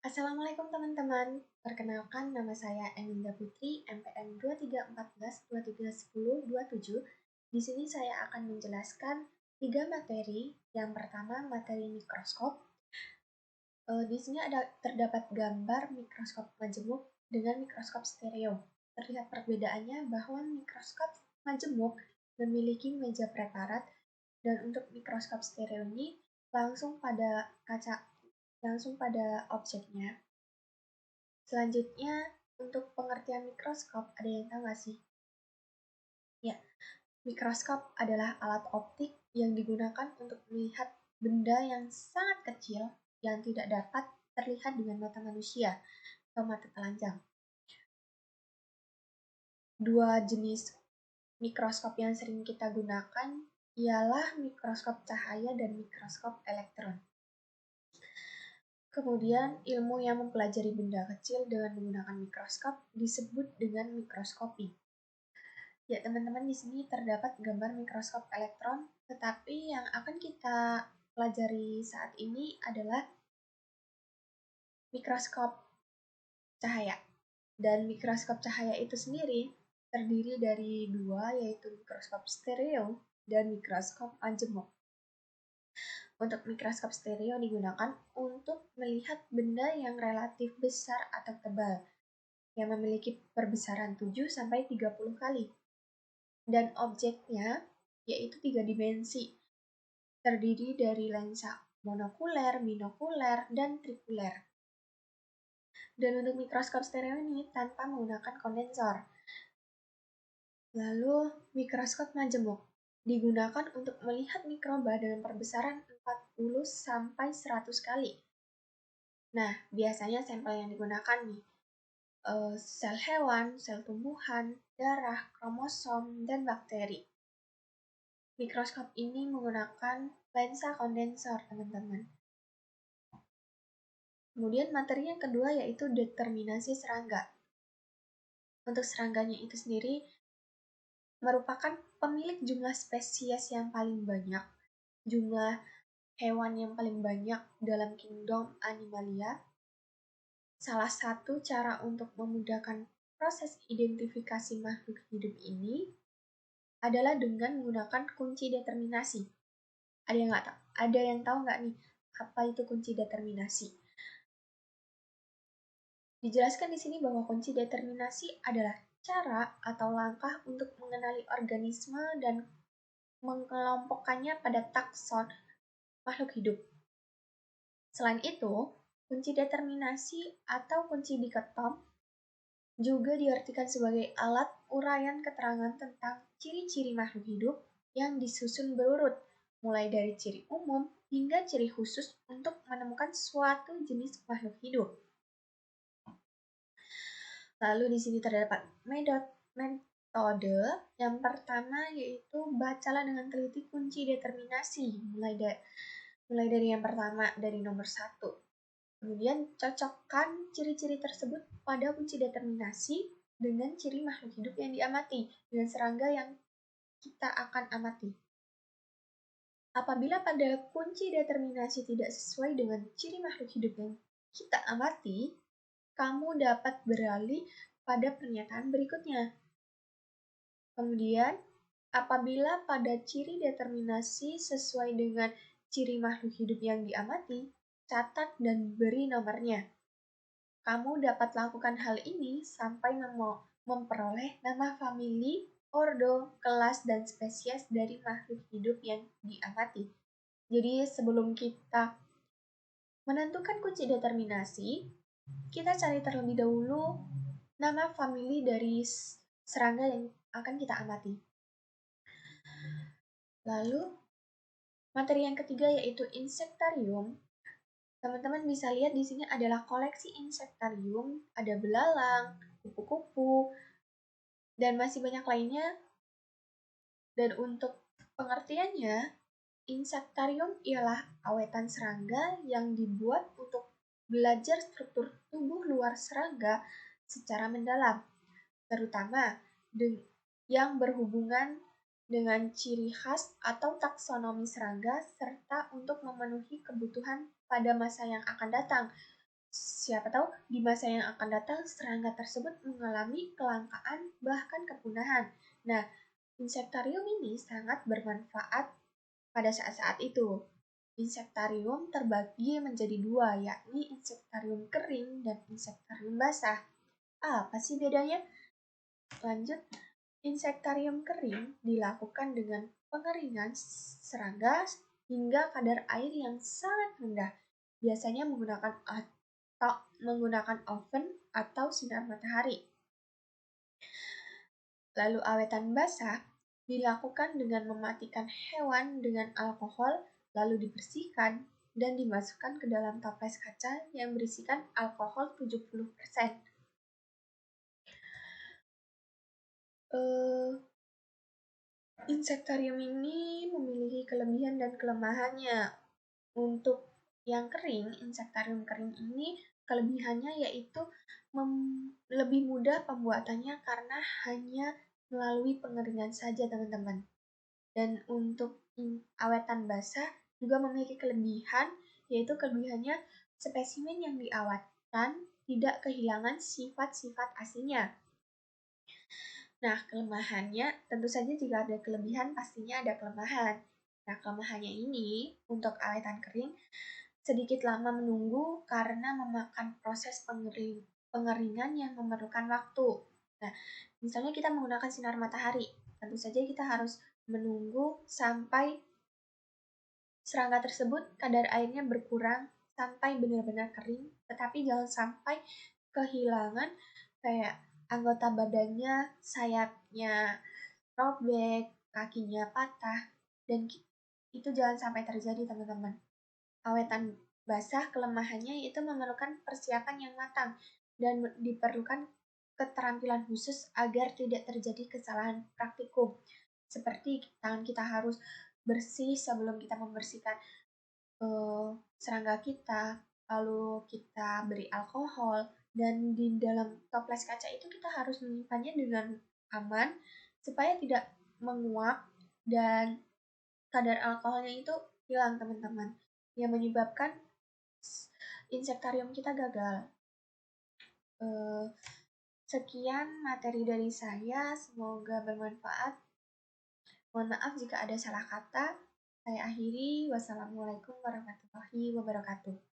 Assalamualaikum teman-teman, perkenalkan nama saya Eminda Putri, MPN 2314-2310-27. Di sini saya akan menjelaskan 3 materi. Yang pertama, materi mikroskop. Di sini terdapat gambar mikroskop majemuk dengan mikroskop stereo. Terlihat perbedaannya bahwa mikroskop majemuk memiliki meja preparat, dan untuk mikroskop stereo ini langsung pada objeknya. Selanjutnya, untuk pengertian mikroskop, ada yang tahu nggak sih? Ya, mikroskop adalah alat optik yang digunakan untuk melihat benda yang sangat kecil yang tidak dapat terlihat dengan mata manusia atau mata telanjang. Dua jenis mikroskop yang sering kita gunakan ialah mikroskop cahaya dan mikroskop elektron. Kemudian, ilmu yang mempelajari benda kecil dengan menggunakan mikroskop disebut dengan mikroskopi. Ya, teman-teman, di sini terdapat gambar mikroskop elektron, tetapi yang akan kita pelajari saat ini adalah mikroskop cahaya. Dan mikroskop cahaya itu sendiri terdiri dari dua, yaitu mikroskop stereo dan mikroskop majemuk. Untuk mikroskop stereo digunakan untuk melihat benda yang relatif besar atau tebal, yang memiliki perbesaran 7-30 kali. Dan objeknya yaitu 3 dimensi, terdiri dari lensa monokuler, binokuler, dan trikuler. Dan untuk mikroskop stereo ini tanpa menggunakan kondensor. Lalu, mikroskop majemuk digunakan untuk melihat mikroba dengan perbesaran 40-100 kali. Nah, biasanya sampel yang digunakan nih, sel hewan, sel tumbuhan, darah, kromosom, dan bakteri. Mikroskop ini menggunakan lensa kondensor, teman-teman. Kemudian materi yang kedua yaitu determinasi serangga. Untuk serangganya itu sendiri merupakan pemilik jumlah spesies yang paling banyak, jumlah hewan yang paling banyak dalam kingdom Animalia. Salah satu cara untuk memudahkan proses identifikasi makhluk hidup ini adalah dengan menggunakan kunci determinasi. Ada yang tahu nggak nih apa itu kunci determinasi? Dijelaskan di sini bahwa kunci determinasi adalah cara atau langkah untuk mengenali organisme dan mengelompokkannya pada takson makhluk hidup. Selain itu, kunci determinasi atau kunci dikotom juga diartikan sebagai alat uraian keterangan tentang ciri-ciri makhluk hidup yang disusun berurut, mulai dari ciri umum hingga ciri khusus untuk menemukan suatu jenis makhluk hidup. Lalu di sini terdapat metode yang pertama yaitu bacalah dengan teliti kunci determinasi, mulai dari yang pertama dari nomor 1. Kemudian cocokkan ciri-ciri tersebut pada kunci determinasi dengan ciri makhluk hidup yang diamati dengan serangga yang kita akan amati. Apabila pada kunci determinasi tidak sesuai dengan ciri makhluk hidup yang kita amati, kamu dapat beralih pada pernyataan berikutnya. Kemudian, apabila pada ciri determinasi sesuai dengan ciri makhluk hidup yang diamati, catat dan beri nomornya. Kamu dapat lakukan hal ini sampai memperoleh nama famili, ordo, kelas, dan spesies dari makhluk hidup yang diamati. Jadi sebelum kita menentukan kunci determinasi, kita cari terlebih dahulu nama famili dari serangga yang akan kita amati. Lalu, materi yang ketiga yaitu insektarium. Teman-teman bisa lihat di sini adalah koleksi insektarium, ada belalang, kupu-kupu, dan masih banyak lainnya. Dan untuk pengertiannya, insektarium ialah awetan serangga yang dibuat untuk belajar struktur tubuh luar serangga secara mendalam, terutama yang berhubungan dengan ciri khas atau taksonomi serangga serta untuk memenuhi kebutuhan pada masa yang akan datang, Siapa tahu di masa yang akan datang serangga tersebut mengalami kelangkaan bahkan kepunahan. Nah, insektarium ini sangat bermanfaat pada saat-saat itu. Insektarium terbagi menjadi dua, yakni insektarium kering dan insektarium basah. Apa sih bedanya? Lanjut, insektarium kering dilakukan dengan pengeringan serangga hingga kadar air yang sangat rendah, biasanya menggunakan oven atau sinar matahari. Lalu awetan basah dilakukan dengan mematikan hewan dengan alkohol, lalu dibersihkan dan dimasukkan ke dalam toples kaca yang berisikan alkohol 70%. Insektarium ini memiliki kelebihan dan kelemahannya. Untuk yang kering, insektarium kering ini kelebihannya yaitu lebih mudah pembuatannya karena hanya melalui pengeringan saja, teman-teman. Dan untuk awetan basah juga memiliki kelebihan, yaitu kelebihannya spesimen yang diawetkan tidak kehilangan sifat-sifat aslinya. Nah, kelemahannya tentu saja jika ada kelebihan pastinya ada kelemahan. Nah, kelemahannya ini untuk awetan kering sedikit lama menunggu karena memakan proses pengeringan yang memerlukan waktu. Nah, misalnya kita menggunakan sinar matahari, tentu saja kita harus menunggu sampai serangga tersebut kadar airnya berkurang sampai benar-benar kering, tetapi jangan sampai kehilangan kayak anggota badannya, sayapnya robek, kakinya patah, dan itu jangan sampai terjadi, teman-teman. Awetan basah kelemahannya itu memerlukan persiapan yang matang dan diperlukan keterampilan khusus agar tidak terjadi kesalahan praktikum. Seperti tangan kita harus bersih sebelum kita membersihkan serangga kita, lalu kita beri alkohol, dan di dalam toples kaca itu kita harus menyimpannya dengan aman supaya tidak menguap dan kadar alkoholnya itu hilang, teman-teman, yang menyebabkan insektarium kita gagal. Sekian materi dari saya, semoga bermanfaat. Mohon maaf jika ada salah kata. Saya akhiri. Wassalamualaikum warahmatullahi wabarakatuh.